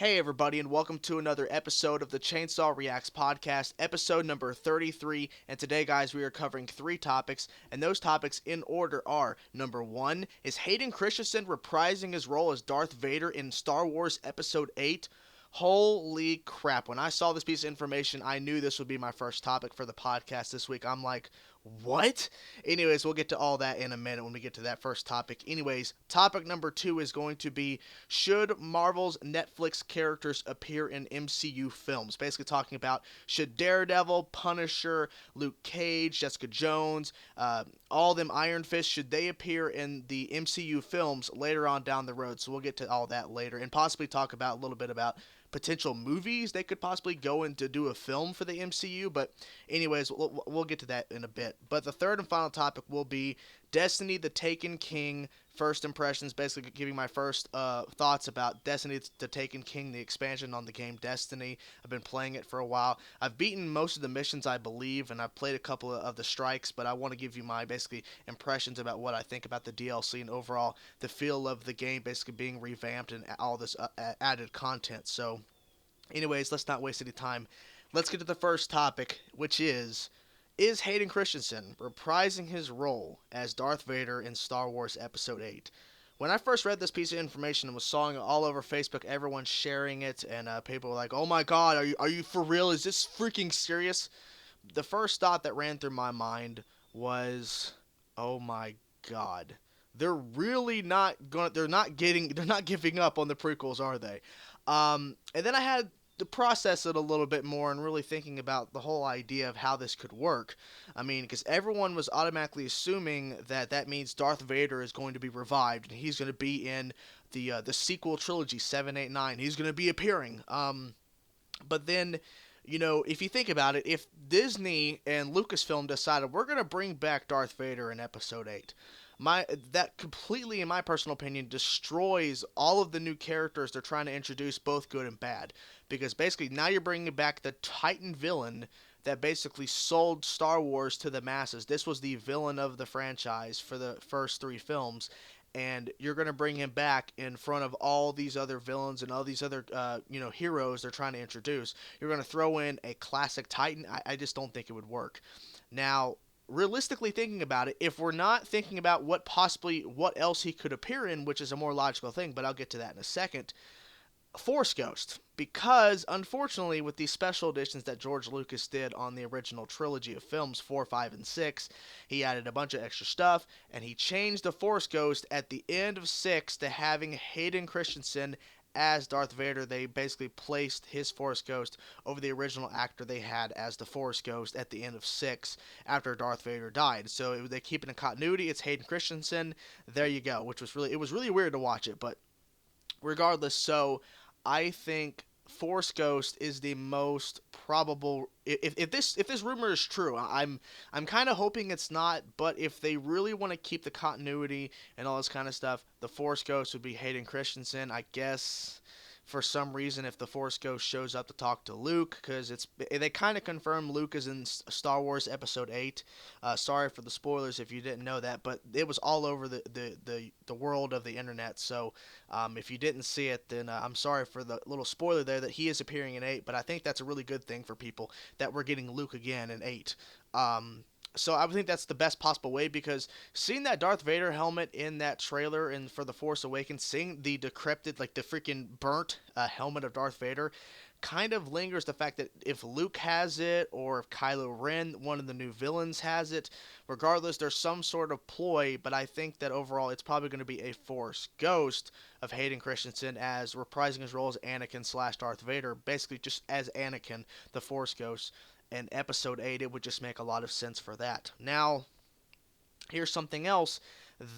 Hey, everybody, and welcome to another episode of the Chainsaw Reacts podcast, episode number 33. And today, guys, we are covering three topics, and those topics in order are number one, is Hayden Christensen reprising his role as Darth Vader in Star Wars Episode 8? Holy crap. When I saw this piece of information, I knew this would be my first topic for the podcast this week. I'm like, what? Anyways, we'll get to all that in a minute when we get to that first topic. Anyways, topic number two is going to be, should Marvel's Netflix characters appear in MCU films? Basically talking about, should Daredevil, Punisher, Luke Cage, Jessica Jones, all them Iron Fist, should they appear in the MCU films later on down the road? So we'll get to all that later and possibly talk about a little bit about potential movies they could possibly go in to do a film for the MCU. But anyways, we'll get to that in a bit. But the third and final topic will be Destiny the Taken King first impressions, basically giving my first thoughts about Destiny the Taken King, the expansion on the game Destiny. I've been playing it for a while. I've beaten most of the missions, I believe, and I've played a couple of the strikes, but I want to give you my basically impressions about what I think about the DLC and overall the feel of the game basically being revamped and all this added content. So anyways, let's not waste any time. Let's get to the first topic, which is Hayden Christensen reprising his role as Darth Vader in Star Wars Episode 8? When I first read this piece of information and was sawing it all over Facebook, everyone sharing it, and people were like, "Oh my God, are you for real? Is this freaking serious?" The first thought that ran through my mind was, "Oh my God, they're really not going. They're not giving up on the prequels, are they?" And then I had to process it a little bit more and really thinking about the whole idea of how this could work. I mean, because everyone was automatically assuming that that means Darth Vader is going to be revived and he's going to be in the sequel trilogy 7, 8, 9. He's going to be appearing. But then, if you think about it, if Disney and Lucasfilm decided we're going to bring back Darth Vader in Episode 8, that completely, in my personal opinion, destroys all of the new characters they're trying to introduce, both good and bad. Because basically now you're bringing back the Titan villain that basically sold Star Wars to the masses. This was the villain of the franchise for the first three films, and you're going to bring him back in front of all these other villains and all these other heroes they're trying to introduce. You're going to throw in a classic Titan. I just don't think it would work. Now, realistically thinking about it, if we're not thinking about what else he could appear in, which is a more logical thing, but I'll get to that in a second, Force Ghost. Because, unfortunately, with these special editions that George Lucas did on the original trilogy of films, 4, 5, and 6, he added a bunch of extra stuff, and he changed the Force Ghost at the end of 6 to having Hayden Christensen as Darth Vader. They basically placed his Force Ghost over the original actor they had as the Force Ghost at the end of 6 after Darth Vader died. So they keep it in continuity. It's Hayden Christensen. There you go, which was really weird to watch it, but regardless, so I think Force Ghost is the most probable. If this rumor is true, I'm kind of hoping it's not. But if they really want to keep the continuity and all this kind of stuff, the Force Ghost would be Hayden Christensen. I guess for some reason, if the Force Ghost shows up to talk to Luke, because they kind of confirmed Luke is in Star Wars Episode 8. Sorry for the spoilers if you didn't know that, but it was all over the world of the internet. So if you didn't see it, then I'm sorry for the little spoiler there that he is appearing in 8. But I think that's a really good thing for people that we're getting Luke again in 8. So I would think that's the best possible way, because seeing that Darth Vader helmet in that trailer and for The Force Awakens, seeing the decrepit, like the freaking burnt helmet of Darth Vader, kind of lingers the fact that if Luke has it or if Kylo Ren, one of the new villains, has it, regardless, there's some sort of ploy. But I think that overall it's probably going to be a Force Ghost of Hayden Christensen as reprising his role as Anakin slash Darth Vader, basically just as Anakin, the Force Ghost. In Episode 8, it would just make a lot of sense for that. Now, here's something else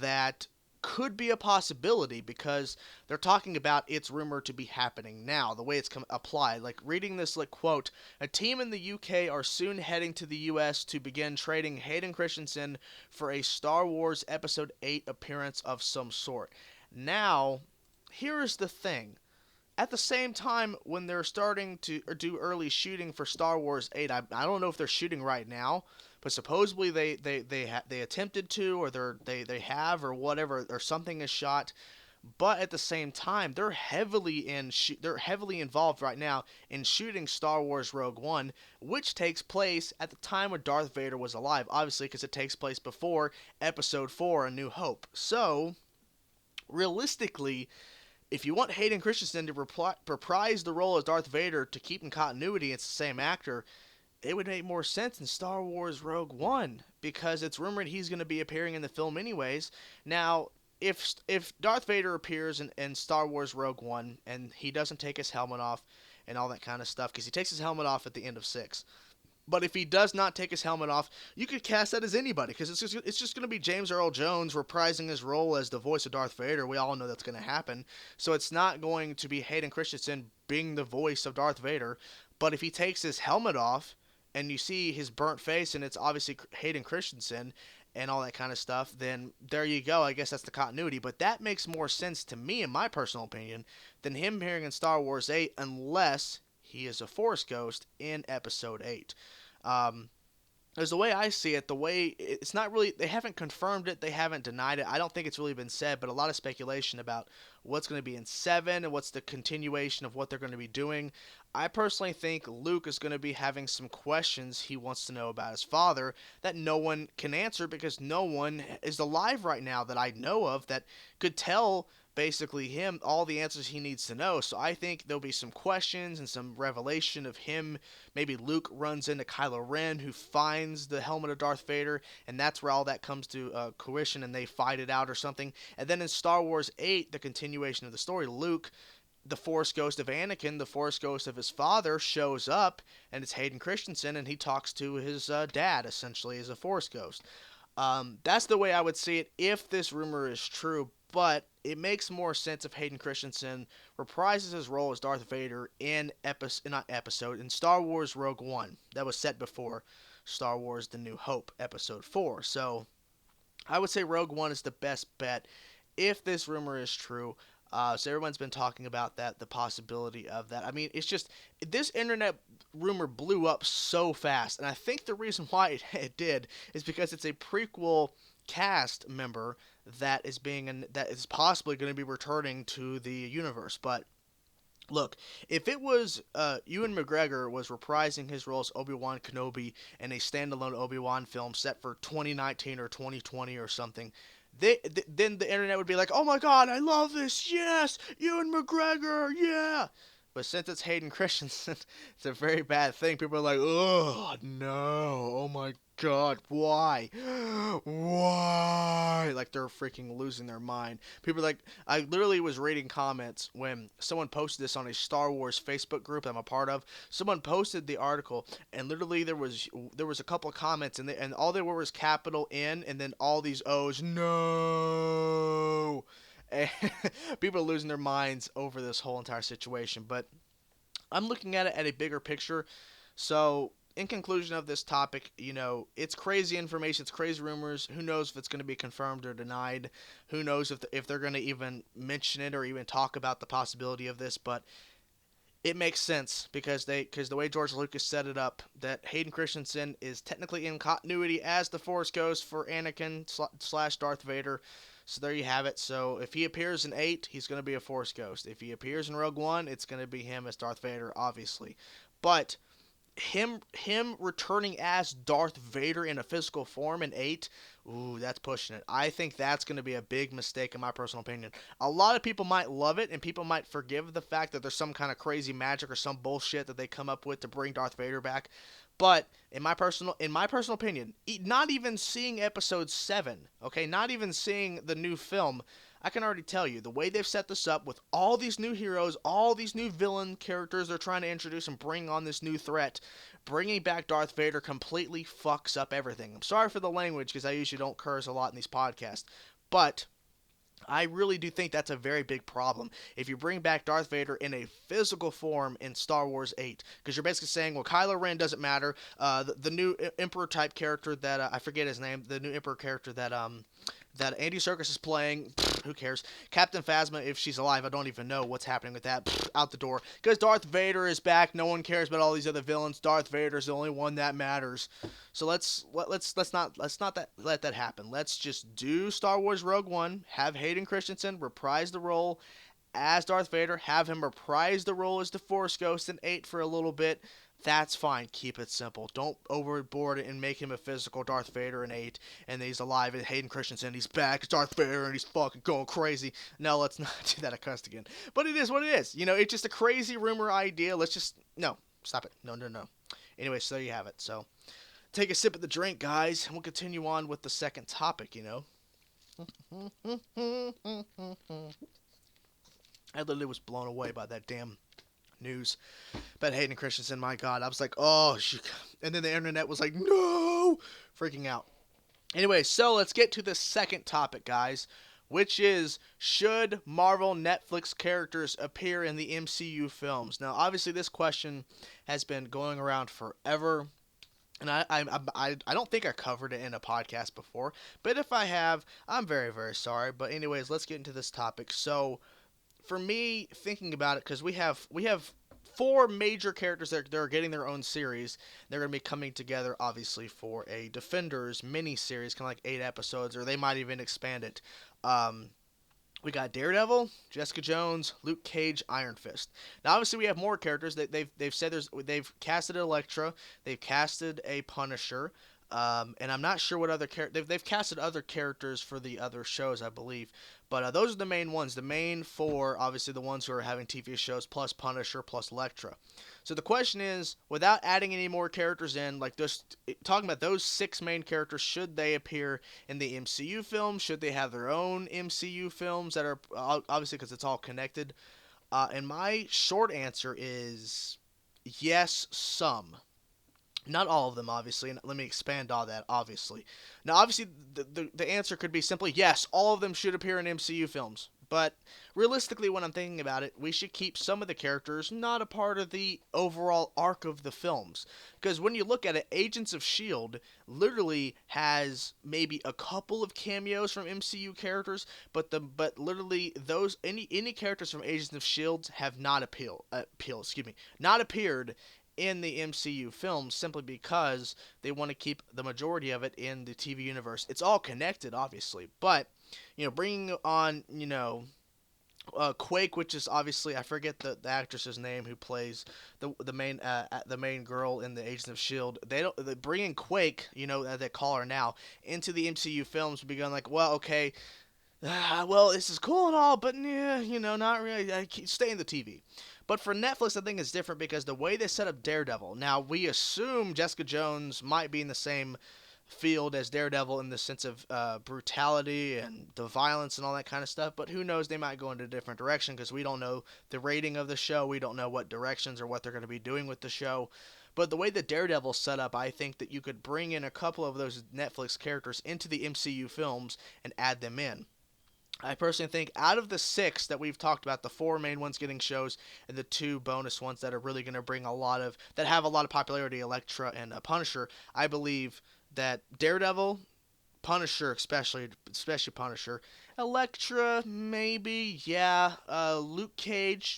that could be a possibility, because they're talking about it's rumored to be happening now, the way it's applied. Like, reading this, like, quote, a team in the UK are soon heading to the US to begin trading Hayden Christensen for a Star Wars Episode 8 appearance of some sort. Now, here's the thing. At the same time, when they're starting to do early shooting for Star Wars 8, I don't know if they're shooting right now, but supposedly they attempted to, or they have, or whatever, or something is shot. but at the same time, they're heavily involved right now in shooting Star Wars Rogue One, which takes place at the time when Darth Vader was alive. Obviously, because it takes place before Episode 4: A New Hope. So, realistically, if you want Hayden Christensen to reprise the role as Darth Vader to keep in continuity, it's the same actor. It would make more sense in Star Wars Rogue One because it's rumored he's going to be appearing in the film anyways. Now, if Darth Vader appears in Star Wars Rogue One and he doesn't take his helmet off and all that kind of stuff, because he takes his helmet off at the end of 6. But if he does not take his helmet off, you could cast that as anybody, because it's just going to be James Earl Jones reprising his role as the voice of Darth Vader. We all know that's going to happen. So it's not going to be Hayden Christensen being the voice of Darth Vader. But if he takes his helmet off and you see his burnt face and it's obviously Hayden Christensen and all that kind of stuff, then there you go. I guess that's the continuity. But that makes more sense to me, in my personal opinion, than him appearing in Star Wars 8, unless he is a Force ghost in Episode 8. There's the way I see it, it's not really, they haven't confirmed it, they haven't denied it. I don't think it's really been said, but a lot of speculation about what's going to be in 7 and what's the continuation of what they're going to be doing. I personally think Luke is going to be having some questions he wants to know about his father that no one can answer, because no one is alive right now that I know of that could tell basically him all the answers he needs to know. So I think there'll be some questions and some revelation of him. Maybe Luke runs into Kylo Ren, who finds the helmet of Darth Vader, and that's where all that comes to fruition, and they fight it out or something. And then in Star Wars 8, the continuation of the story, Luke, the Force ghost of Anakin, the Force ghost of his father, shows up, and it's Hayden Christensen, and he talks to his dad, essentially, as a Force ghost. That's the way I would see it if this rumor is true, but it makes more sense if Hayden Christensen reprises his role as Darth Vader in Star Wars Rogue One. That was set before Star Wars The New Hope, Episode 4. So I would say Rogue One is the best bet if this rumor is true. So everyone's been talking about that, the possibility of that. I mean, it's just, this internet rumor blew up so fast, and I think the reason why it did is because it's a prequel cast member that is possibly going to be returning to the universe. But look, if it was Ewan McGregor was reprising his role as Obi-Wan Kenobi in a standalone Obi-Wan film set for 2019 or 2020 or something, then the internet would be like, oh my god, I love this, yes, Ewan McGregor, yeah. But since it's Hayden Christensen, it's a very bad thing. People are like, oh no, oh my god, why? Why? Like, they're freaking losing their mind. People are like, I literally was reading comments when someone posted this on a Star Wars Facebook group I'm a part of. Someone posted the article, and literally there was a couple of comments, and all there were was capital N, and then all these O's, no. And people are losing their minds over this whole entire situation. But I'm looking at it at a bigger picture. So, in conclusion of this topic, it's crazy information, it's crazy rumors. Who knows if it's going to be confirmed or denied? Who knows if they're going to even mention it or even talk about the possibility of this? But it makes sense because the way George Lucas set it up, that Hayden Christensen is technically in continuity as the Force Ghost for Anakin / Darth Vader. So there you have it. So if he appears in 8, he's going to be a Force ghost. If he appears in Rogue One, it's going to be him as Darth Vader, obviously. But him returning as Darth Vader in a physical form in 8, ooh, that's pushing it. I think that's going to be a big mistake in my personal opinion. A lot of people might love it, and people might forgive the fact that there's some kind of crazy magic or some bullshit that they come up with to bring Darth Vader back. But in my personal opinion, not even seeing Episode 7, okay, not even seeing the new film, I can already tell you, the way they've set this up with all these new heroes, all these new villain characters they're trying to introduce and bring on this new threat, bringing back Darth Vader completely fucks up everything. I'm sorry for the language, because I usually don't curse a lot in these podcasts, but I really do think that's a very big problem if you bring back Darth Vader in a physical form in Star Wars 8, because you're basically saying, well, Kylo Ren doesn't matter. The new Emperor type character that I forget his name, the new Emperor character that Andy Serkis is playing, Who cares? Captain Phasma, if she's alive, I don't even know what's happening with that. Pfft, out the door. Because Darth Vader is back. No one cares about all these other villains. Darth Vader is the only one that matters. So let's not let that happen. Let's just do Star Wars Rogue One. Have Hayden Christensen reprise the role as Darth Vader. Have him reprise the role as the Force Ghost in 8 for a little bit. That's fine. Keep it simple. Don't overboard it and make him a physical Darth Vader in 8, and he's alive, and Hayden Christensen, he's back, it's Darth Vader, and he's fucking going crazy. No, let's not do that. I cussed again. But it is what it is. It's just a crazy rumor idea. Let's just, no, stop it. No. Anyway, so there you have it. So, take a sip of the drink, guys, and we'll continue on with the second topic, I literally was blown away by that damn news about Hayden Christensen. My God, I was like, oh, and then the internet was like, no, freaking out. Anyway, so let's get to the second topic, guys, which is, should Marvel Netflix characters appear in the MCU films? Now, obviously, this question has been going around forever, and I don't think I covered it in a podcast before, but if I have, I'm very, very sorry. But anyways, let's get into this topic. So, for me, thinking about it, because we have 4 major characters that are getting their own series. They're going to be coming together, obviously, for a Defenders mini-series, kind of like 8 episodes, or they might even expand it. We got Daredevil, Jessica Jones, Luke Cage, Iron Fist. Now, obviously, we have more characters. They've said they've casted Elektra, they've casted a Punisher, and I'm not sure what other they've casted other characters for the other shows, I believe. But those are the main ones. The main 4, obviously, the ones who are having TV shows, plus Punisher, plus Elektra. So the question is, without adding any more characters in, like just talking about those 6 main characters, should they appear in the MCU films? Should they have their own MCU films that are, obviously, because it's all connected? And my short answer is yes, some. Not all of them, obviously, and let me expand on that, obviously. Now, obviously, the answer could be simply, yes, all of them should appear in MCU films. But, realistically, when I'm thinking about it, we should keep some of the characters not a part of the overall arc of the films. Because when you look at it, Agents of S.H.I.E.L.D. literally has maybe a couple of cameos from MCU characters, but literally those, any characters from Agents of S.H.I.E.L.D. have not not appeared in the MCU films, simply because they want to keep the majority of it in the TV universe. It's all connected, obviously, but bringing on Quake, which is obviously, I forget the actress's name who plays the main girl in the Agents of S.H.I.E.L.D. They bringing Quake, as they call her now, into the MCU films would be going like, well, okay, well, this is cool and all, but yeah, not really. Stay in the TV. But for Netflix, I think it's different because the way they set up Daredevil. Now, we assume Jessica Jones might be in the same field as Daredevil in the sense of brutality and the violence and all that kind of stuff, but who knows, they might go in a different direction because we don't know the rating of the show. We don't know what directions or what they're going to be doing with the show. But the way that Daredevil's set up, I think that you could bring in a couple of those Netflix characters into the MCU films and add them in. I personally think out of the 6 that we've talked about, the 4 main ones getting shows and the 2 bonus ones that are really going to bring that have a lot of popularity, Elektra and Punisher, I believe that Daredevil, Punisher, especially Punisher, Elektra, maybe, yeah. Luke Cage,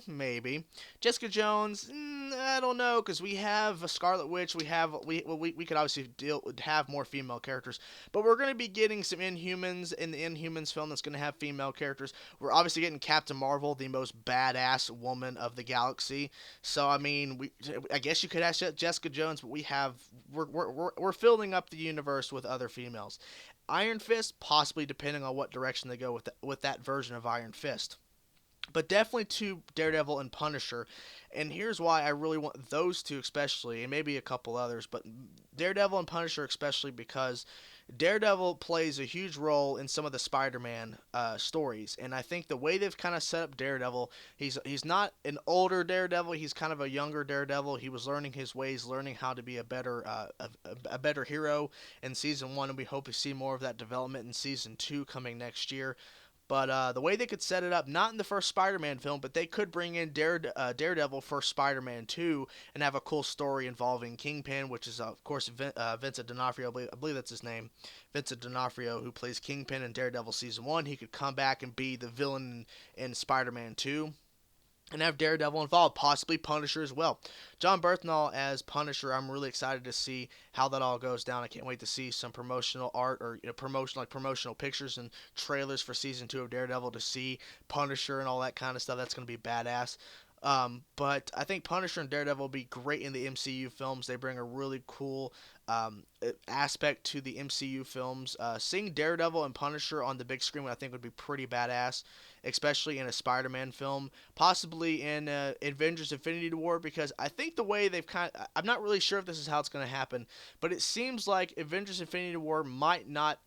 maybe. Jessica Jones, I don't know, because we have a Scarlet Witch. We could obviously have more female characters, but we're going to be getting some Inhumans in the Inhumans film that's going to have female characters. We're obviously getting Captain Marvel, the most badass woman of the galaxy. So I mean, I guess you could ask Jessica Jones, but we're filling up the universe with other females. Iron Fist, possibly, depending on what direction they go with that version of Iron Fist. But definitely 2 Daredevil and Punisher. And here's why I really want those 2 especially, and maybe a couple others, but Daredevil and Punisher especially because Daredevil plays a huge role in some of the Spider-Man stories, and I think the way they've kind of set up Daredevil, he's not an older Daredevil, he's kind of a younger Daredevil. He was learning his ways, learning how to be a better hero in Season 1, and we hope to see more of that development in Season 2 coming next year. But the way they could set it up, not in the first Spider-Man film, but they could bring in Daredevil for Spider-Man 2 and have a cool story involving Kingpin, which is, of course, Vincent D'Onofrio. I believe that's his name. Vincent D'Onofrio, who plays Kingpin in Daredevil Season 1. He could come back and be the villain in Spider-Man 2 and have Daredevil involved, possibly Punisher as well. John Berthnall as Punisher, I'm really excited to see how that all goes down. I can't wait to see some promotional art or promotional pictures and trailers for season 2 of Daredevil to see Punisher and all that kind of stuff. That's going to be badass. But I think Punisher and Daredevil will be great in the MCU films. They bring a really cool aspect to the MCU films. Seeing Daredevil and Punisher on the big screen, I think, would be pretty badass, especially in a Spider-Man film, possibly in Avengers: Infinity War, because I think the way I'm not really sure if this is how it's going to happen, but it seems like Avengers: Infinity War might not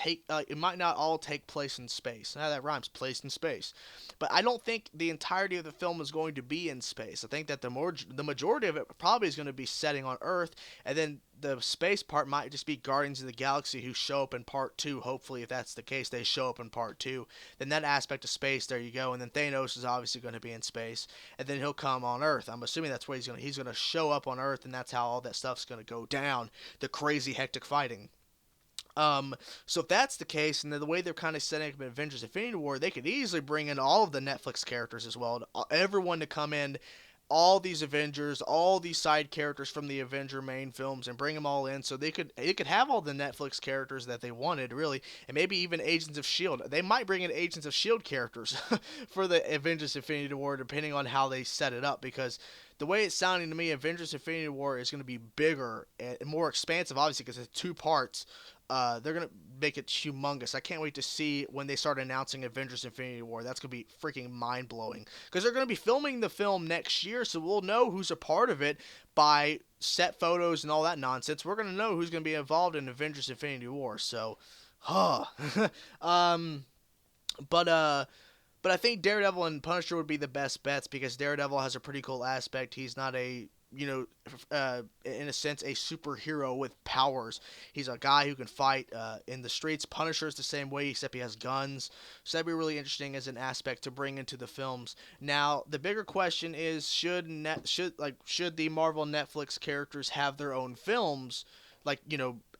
it might not all take place in space. Now that rhymes, place in space. But I don't think the entirety of the film is going to be in space. I think that the majority of it probably is going to be setting on Earth, and then the space part might just be Guardians of the Galaxy who show up in part 2. Hopefully, if that's the case, they show up in part 2. Then that aspect of space, there you go. And then Thanos is obviously going to be in space, and then he'll come on Earth. I'm assuming that's where he's going to show up on Earth, and that's how all that stuff's going to go down. The crazy hectic fighting. So if that's the case, and the way they're kind of setting up Avengers: Infinity War, they could easily bring in all of the Netflix characters as well, everyone to come in, all these Avengers, all these side characters from the Avenger main films, and bring them all in, so they could have all the Netflix characters that they wanted, really, and maybe even Agents of Shield. They might bring in Agents of Shield characters for the Avengers: Infinity War, depending on how they set it up, because the way it's sounding to me, Avengers: Infinity War is going to be bigger and more expansive, obviously, because it's 2 parts. They're going to make it humongous. I can't wait to see when they start announcing Avengers: Infinity War. That's going to be freaking mind-blowing. Because they're going to be filming the film next year, so we'll know who's a part of it by set photos and all that nonsense. We're going to know who's going to be involved in Avengers: Infinity War. So, um, but I think Daredevil and Punisher would be the best bets because Daredevil has a pretty cool aspect. He's not in a sense, a superhero with powers. He's a guy who can fight in the streets. Punisher is the same way, except he has guns. So that'd be really interesting as an aspect to bring into the films. Now, the bigger question is, should the Marvel Netflix characters have their own films? Like,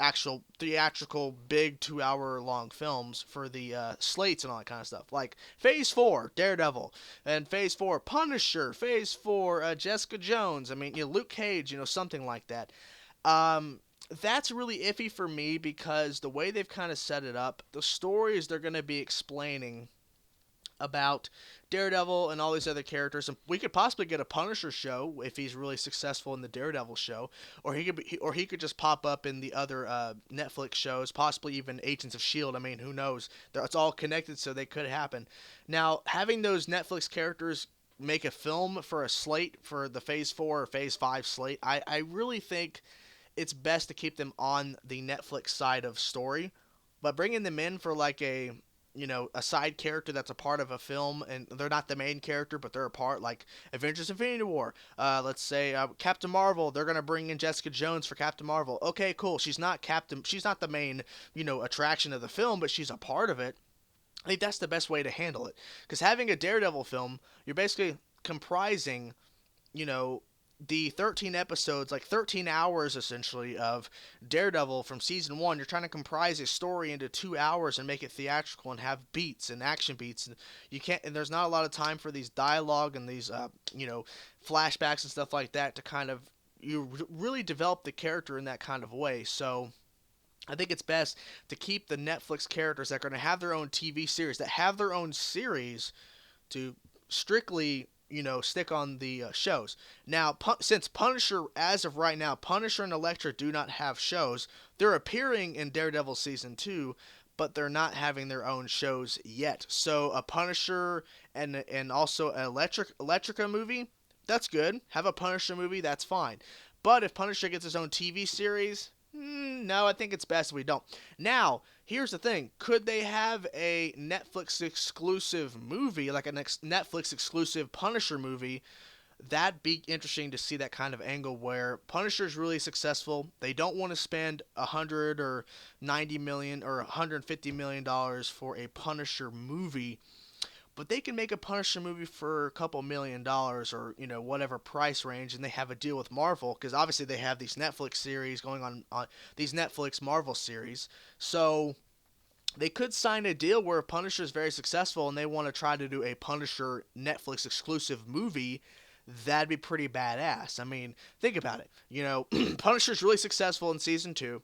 actual theatrical big 2-hour long films for the slates and all that kind of stuff. Like Phase 4, Daredevil, and Phase 4, Punisher, Phase 4, Jessica Jones. I mean, Luke Cage, something like that. That's really iffy for me because the way they've kind of set it up, the stories they're going to be explaining about Daredevil and all these other characters, and we could possibly get a Punisher show if he's really successful in the Daredevil show, or he could just pop up in the other Netflix shows, possibly even Agents of Shield. I mean, who knows? It's all connected, so they could happen. Now, having those Netflix characters make a film for a slate for the Phase 4 or Phase 5 slate, I really think it's best to keep them on the Netflix side of story, but bringing them in for like a side character that's a part of a film, and they're not the main character, but they're a part, like Avengers: Infinity War. Let's say Captain Marvel, they're gonna bring in Jessica Jones for Captain Marvel. Okay, cool. She's not the main, attraction of the film, but she's a part of it. I think that's the best way to handle it. Because having a Daredevil film, you're basically comprising, the 13 episodes, like 13 hours essentially of Daredevil from season 1. You're trying to comprise a story into 2 hours and make it theatrical and have beats and action beats. And there's not a lot of time for these dialogue and these flashbacks and stuff like that to kind of really develop the character in that kind of way. So I think it's best to keep the Netflix characters that are going to have their own TV series, that have their own series, to strictly stick on the shows. Now, since Punisher, as of right now, Punisher and Elektra do not have shows, they're appearing in Daredevil Season 2, but they're not having their own shows yet. So, a Punisher and also an Elektra movie, that's good. Have a Punisher movie, that's fine. But if Punisher gets his own TV series, no, I think it's best if we don't. Now, here's the thing. Could they have a Netflix exclusive movie, like a Netflix exclusive Punisher movie, that'd be interesting to see that kind of angle where Punisher's really successful. They don't want to spend 190 million or 150 million dollars for a Punisher movie, but they can make a Punisher movie for a couple $1 million or whatever price range, and they have a deal with Marvel because obviously they have these Netflix series going on these Netflix Marvel series. So they could sign a deal where Punisher is very successful and they want to try to do a Punisher Netflix exclusive movie. That'd be pretty badass. I mean, think about it. Punisher's really successful in season 2,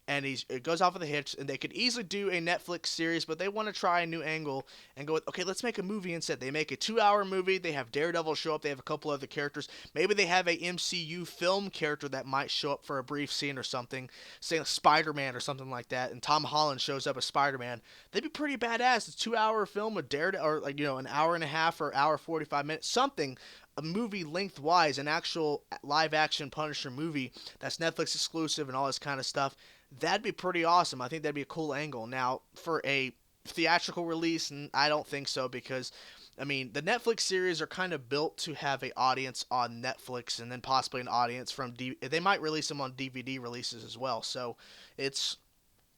and it goes off of the hits, and they could easily do a Netflix series, but they want to try a new angle and go with, okay, let's make a movie instead. They make a 2-hour movie. They have Daredevil show up. They have a couple other characters. Maybe they have a MCU film character that might show up for a brief scene or something, say like Spider-Man or something like that, and Tom Holland shows up as Spider-Man. They'd be pretty badass. It's a 2-hour film with Daredevil, or an hour and a half or hour 45 minutes, something, a movie lengthwise, an actual live action Punisher movie that's Netflix exclusive and all this kind of stuff. That'd be pretty awesome. I think that'd be a cool angle. Now, for a theatrical release, I don't think so because, I mean, the Netflix series are kind of built to have an audience on Netflix and then possibly an audience from they might release them on DVD releases as well. So it's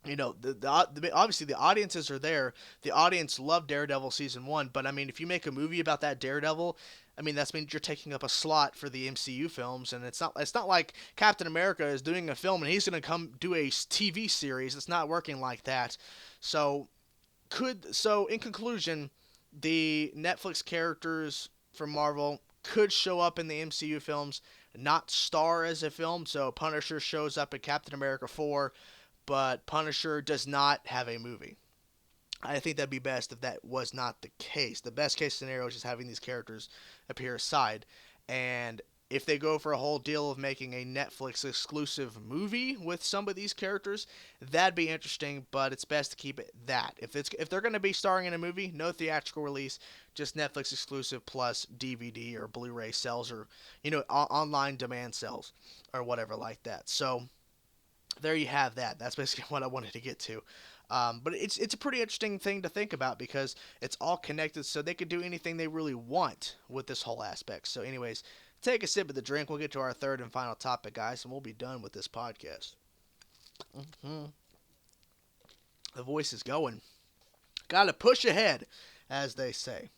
obviously the audiences are there. The audience loved Daredevil season 1, but I mean, if you make a movie about that Daredevil, I mean, that means you're taking up a slot for the MCU films, and it's not like Captain America is doing a film and he's going to come do a TV series. It's not working like that. So in conclusion, the Netflix characters from Marvel could show up in the MCU films, not star as a film. So Punisher shows up in Captain America 4, but Punisher does not have a movie. I think that'd be best if that was not the case. The best case scenario is just having these characters appear aside. And if they go for a whole deal of making a Netflix exclusive movie with some of these characters, that'd be interesting, but it's best to keep it that. If they're going to be starring in a movie, no theatrical release, just Netflix exclusive plus DVD or Blu-ray sales or online demand sales or whatever like that. So there you have that. That's basically what I wanted to get to. But it's a pretty interesting thing to think about because it's all connected, so they could do anything they really want with this whole aspect. So anyways, take a sip of the drink. We'll get to our third and final topic, guys, and we'll be done with this podcast. The voice is going. Gotta push ahead, as they say.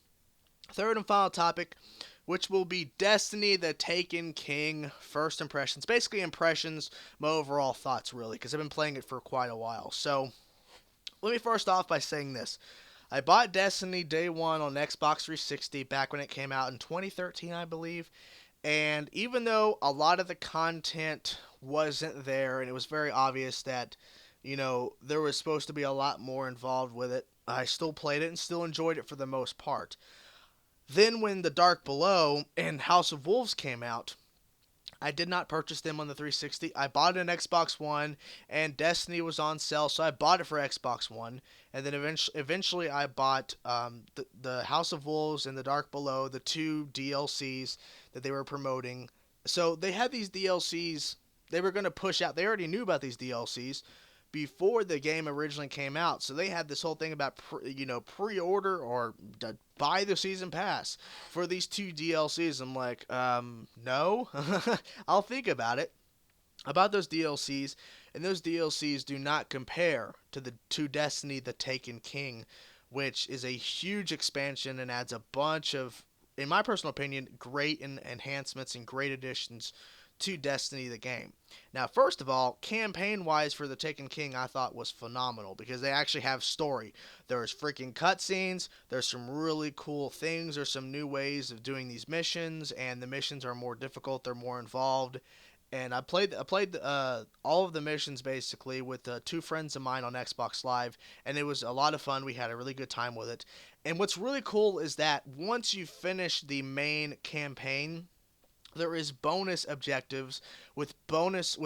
Third and final topic, which will be Destiny the Taken King first impressions. Basically impressions, my overall thoughts really, because I've been playing it for quite a while. So let me first off by saying this. I bought Destiny day one on Xbox 360 back when it came out in 2013, I believe. And even though a lot of the content wasn't there, and it was very obvious that, there was supposed to be a lot more involved with it, I still played it and still enjoyed it for the most part. Then when The Dark Below and House of Wolves came out, I did not purchase them on the 360. I bought an Xbox One, and Destiny was on sale, so I bought it for Xbox One. And then eventually I bought the House of Wolves and The Dark Below, the two DLCs that they were promoting. So they had these DLCs they were going to push out. They already knew about these DLCs before the game originally came out. So they had this whole thing about pre-order or buy the season pass for these two DLCs. I'm like, no, I'll think about it. About those DLCs, and those DLCs do not compare to Destiny the Taken King, which is a huge expansion and adds a bunch of, in my personal opinion, great enhancements and great additions to Destiny the game. Now, first of all, campaign-wise for the Taken King, I thought was phenomenal because they actually have story. There's freaking cutscenes, there's some really cool things, there's some new ways of doing these missions, and the missions are more difficult, they're more involved. And I played all of the missions basically with two friends of mine on Xbox Live, and it was a lot of fun. We had a really good time with it. And what's really cool is that once you finish the main campaign, there is bonus objectives with bonus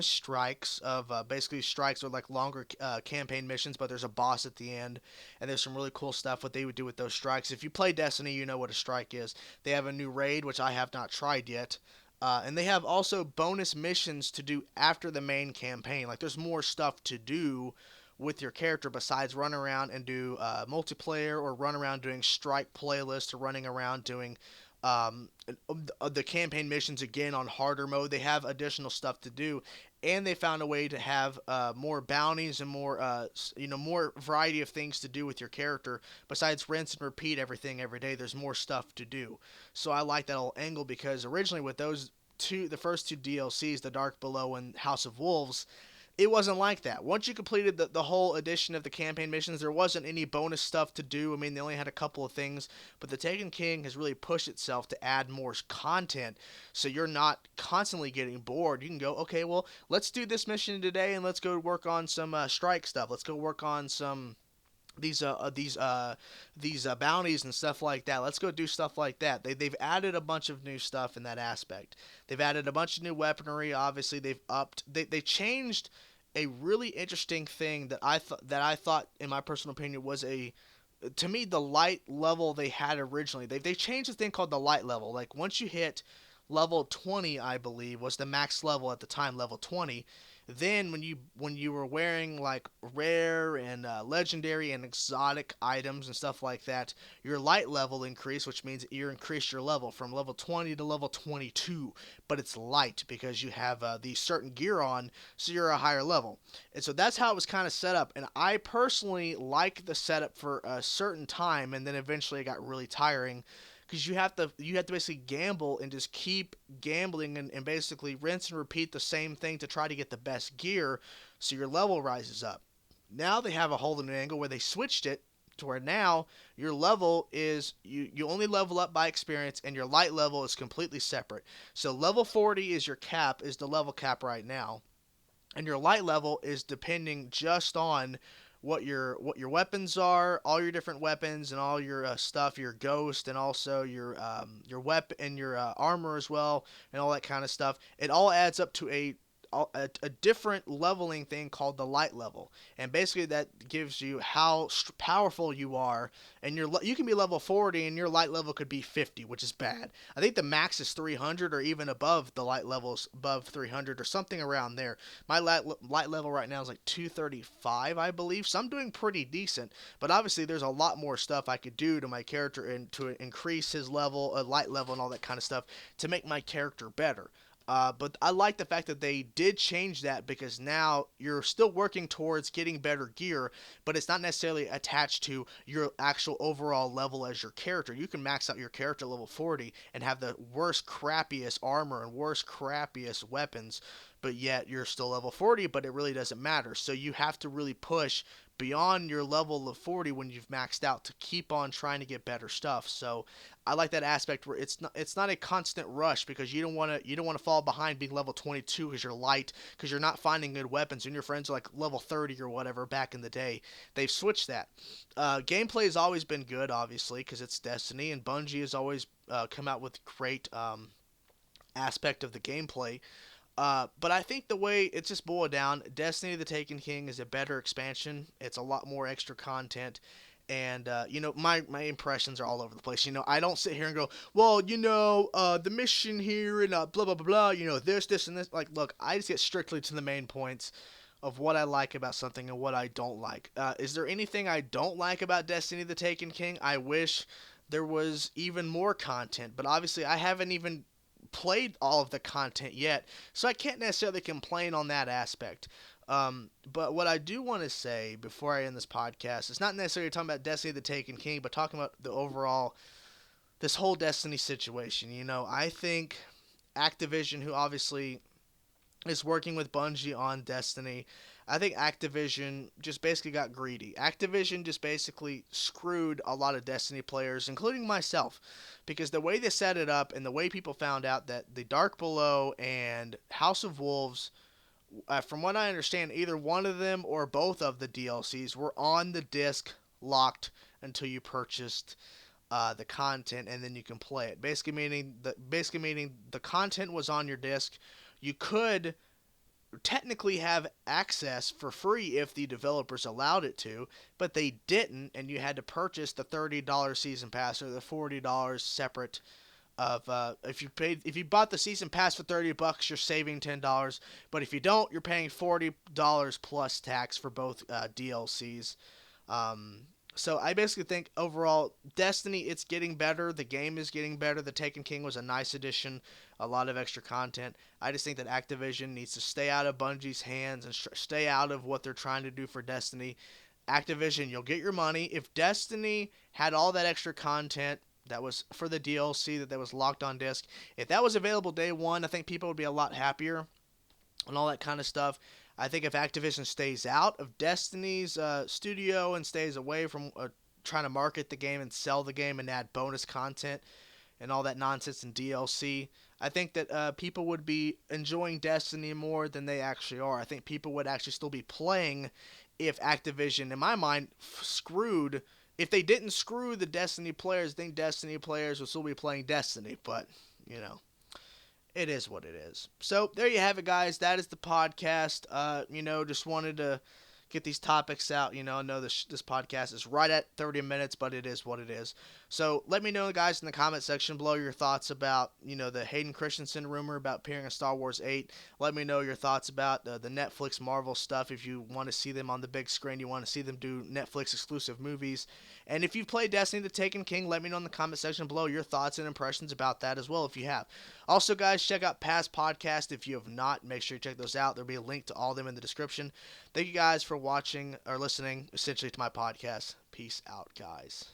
strikes of basically strikes are like longer campaign missions, but there's a boss at the end, and there's some really cool stuff what they would do with those strikes. If you play Destiny, you know what a strike is. They have a new raid, which I have not tried yet. And they have also bonus missions to do after the main campaign. Like, there's more stuff to do with your character besides run around and do multiplayer or run around doing strike playlists or running around doing the campaign missions again on harder mode. They have additional stuff to do, and they found a way to have more bounties and more more variety of things to do with your character. Besides rinse and repeat everything every day, there's more stuff to do. So I like that whole angle because originally with the first two DLCs, The Dark Below and House of Wolves, it wasn't like that. Once you completed the whole edition of the campaign missions, there wasn't any bonus stuff to do. I mean, they only had a couple of things, but the Taken King has really pushed itself to add more content, so you're not constantly getting bored. You can go, okay, well, let's do this mission today, and let's go work on some strike stuff. Let's go work on some these bounties and stuff like that. Let's go do stuff like that. They've added a bunch of new stuff in that aspect. They've added a bunch of new weaponry. Obviously, they changed a really interesting thing that I thought, in my personal opinion, was to me the light level they had originally. They changed a thing called the light level. Like once you hit level 20, I believe was the max level at the time, level 20. Then when you were wearing like rare and legendary and exotic items and stuff like that, your light level increased, which means you increased your level from level 20 to level 22. But it's light because you have the certain gear on, so you're a higher level. And so that's how it was kind of set up. And I personally like the setup for a certain time, and then eventually it got really tiring because you have to basically gamble and just keep gambling and basically rinse and repeat the same thing to try to get the best gear so your level rises up. Now they have a whole new angle where they switched it to where now your level is you only level up by experience and your light level is completely separate. So level 40 is your cap, is the level cap right now, and your light level is depending just on what your weapons are, all your different weapons and all your stuff, your ghost and also your weapon and your armor as well, and all that kind of stuff. It all adds up to a different leveling thing called the light level, and basically that gives you how powerful you are. And you can be level 40 and your light level could be 50, which is bad. I think the max is 300 or even above the light levels above 300 or something around there. My light level right now is like 235, I believe, so I'm doing pretty decent. But obviously there's a lot more stuff I could do to my character and to increase his level, light level and all that kind of stuff to make my character better. But I like the fact that they did change that because now you're still working towards getting better gear, but it's not necessarily attached to your actual overall level as your character. You can max out your character level 40 and have the worst, crappiest armor and worst, crappiest weapons, but yet you're still level 40, but it really doesn't matter. So you have to really push beyond your level of 40 when you've maxed out to keep on trying to get better stuff. So I like that aspect where it's not a constant rush because you don't want to fall behind being level 22 because you're light, because you're not finding good weapons and your friends are like level 30 or whatever back in the day. They've switched that. Gameplay has always been good, obviously, because it's Destiny, and Bungie has always come out with great aspect of the gameplay. But I think the way it's just boiled down, Destiny the Taken King is a better expansion. It's a lot more extra content. And, my impressions are all over the place. I don't sit here and go, well, the mission here and blah, blah, blah, blah, this, and this. Like, look, I just get strictly to the main points of what I like about something and what I don't like. Is there anything I don't like about Destiny the Taken King? I wish there was even more content. But obviously, I haven't even played all of the content yet, so I can't necessarily complain on that aspect. But what I do want to say before I end this podcast is not necessarily talking about Destiny the Taken King, but talking about the overall, this whole Destiny situation. I think Activision, who obviously is working with Bungie on Destiny, I think Activision just basically got greedy. Activision just basically screwed a lot of Destiny players, including myself, because the way they set it up and the way people found out that the Dark Below and House of Wolves, from what I understand, either one of them or both of the DLCs were on the disc locked until you purchased the content, and then you can play it. Basically meaning the content was on your disc. You could technically have access for free if the developers allowed it to, but they didn't, and you had to purchase the $30 season pass or the $40 separate. If you bought the season pass for $30, you're saving $10, but if you don't, you're paying $40 plus tax for both DLCs. So I basically think overall, Destiny, it's getting better. The game is getting better. The Taken King was a nice addition, a lot of extra content. I just think that Activision needs to stay out of Bungie's hands and stay out of what they're trying to do for Destiny. Activision, you'll get your money. If Destiny had all that extra content that was for the DLC that was locked on disc, if that was available day one, I think people would be a lot happier and all that kind of stuff. I think if Activision stays out of Destiny's studio and stays away from trying to market the game and sell the game and add bonus content and all that nonsense and DLC, I think that people would be enjoying Destiny more than they actually are. I think people would actually still be playing if Activision, in my mind, screwed. If they didn't screw the Destiny players, I think Destiny players would still be playing Destiny. But, you know, it is what it is. So there you have it, guys. That is the podcast. Just wanted to get these topics out. I know this podcast is right at 30 minutes, but it is what it is. So let me know, guys, in the comment section below your thoughts about, the Hayden Christensen rumor about appearing in Star Wars 8. Let me know your thoughts about the Netflix Marvel stuff. If you want to see them on the big screen, you want to see them do Netflix exclusive movies. And if you've played Destiny the Taken King, let me know in the comment section below your thoughts and impressions about that as well if you have. Also, guys, check out past podcasts if you have not. Make sure you check those out. There'll be a link to all of them in the description. Thank you guys for watching or listening, essentially, to my podcast. Peace out, guys.